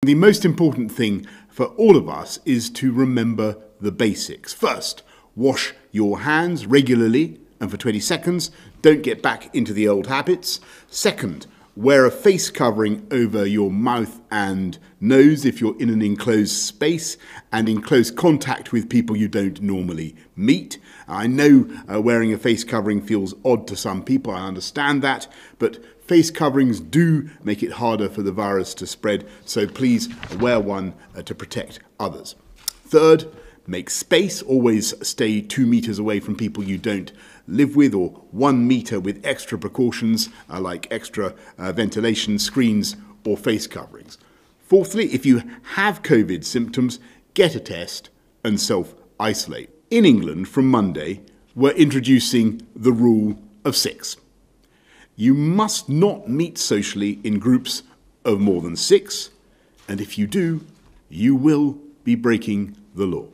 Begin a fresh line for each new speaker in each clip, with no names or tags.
The most important thing for all of us is to remember the basics. First, wash your hands regularly and for 20 seconds. Don't get back into the old habits. Second, wear a face covering over your mouth and nose if you're in an enclosed space and in close contact with people you don't normally meet. I know wearing a face covering feels odd to some people, I understand that, but face coverings do make it harder for the virus to spread, so please wear one to protect others. Third, make space. Always stay 2 meters away from people you don't live with, or 1 meter with extra precautions like extra ventilation screens or face coverings. Fourthly, if you have COVID symptoms, get a test and self-isolate. In England, from Monday, we're introducing the rule of 6. You must not meet socially in groups of more than 6, and if you do, you will be breaking the law.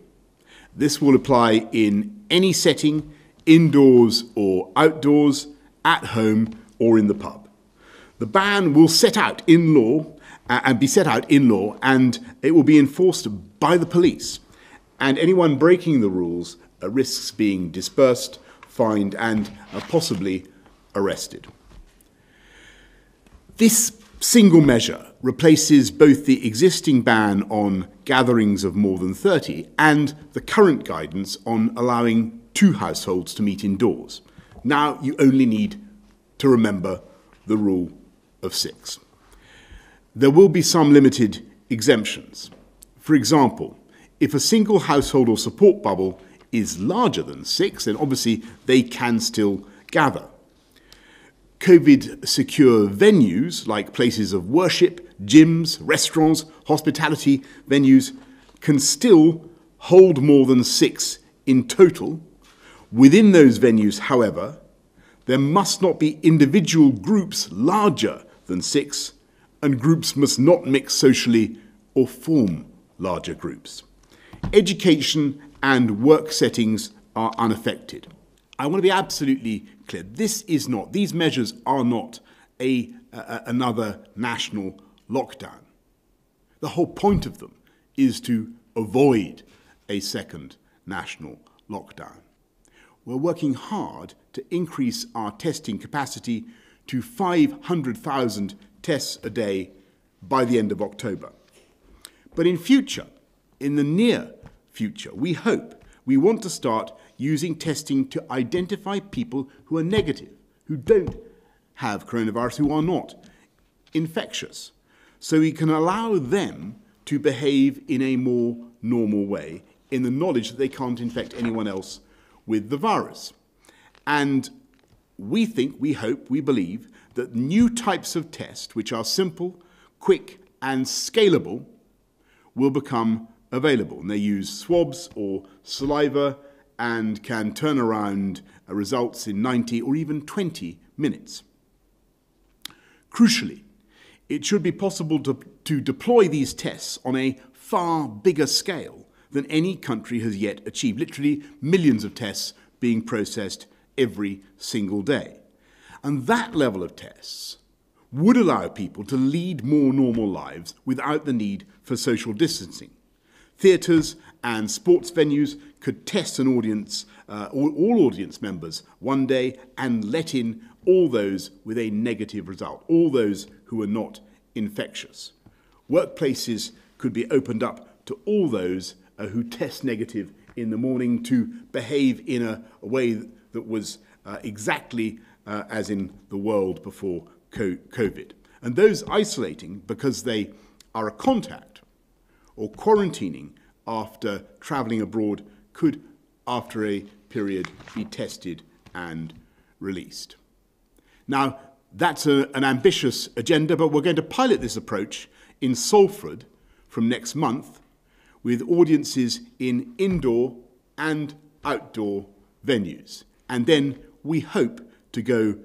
This will apply in any setting, indoors or outdoors, at home or in the pub. The ban will set out in law and it will be enforced by the police. And anyone breaking the rules risks being dispersed, fined and possibly arrested. This single measure replaces both the existing ban on gatherings of more than 30 and the current guidance on allowing 2 households to meet indoors. Now you only need to remember the rule of 6. There will be some limited exemptions. For example, if a single household or support bubble is larger than 6, then obviously they can still gather. COVID-secure venues like places of worship, gyms, restaurants, hospitality venues can still hold more than 6 in total. Within those venues, however, there must not be individual groups larger than 6, and groups must not mix socially or form larger groups. Education and work settings are unaffected. I want to be absolutely clear. These measures are not another national lockdown. The whole point of them is to avoid a second national lockdown. We're working hard to increase our testing capacity to 500,000 tests a day by the end of October. But in the near future, we want to start using testing to identify people who are negative, who don't have coronavirus, who are not infectious, so we can allow them to behave in a more normal way in the knowledge that they can't infect anyone else with the virus. And we think, we hope, we believe that new types of tests, which are simple, quick and scalable, will become available. And they use swabs or saliva and can turn around results in 90 or even 20 minutes. Crucially, it should be possible to deploy these tests on a far bigger scale than any country has yet achieved. Literally millions of tests being processed every single day. And that level of tests would allow people to lead more normal lives without the need for social distancing. Theatres and sports venues could test an audience, all audience members one day and let in all those with a negative result, all those who are not infectious. Workplaces could be opened up to all those who test negative in the morning to behave in a way that was exactly as in the world before COVID. And those isolating because they are a contact or quarantining after travelling abroad could, after a period, be tested and released. Now, that's an ambitious agenda, but we're going to pilot this approach in Salford from next month with audiences in indoor and outdoor venues. And then we hope to go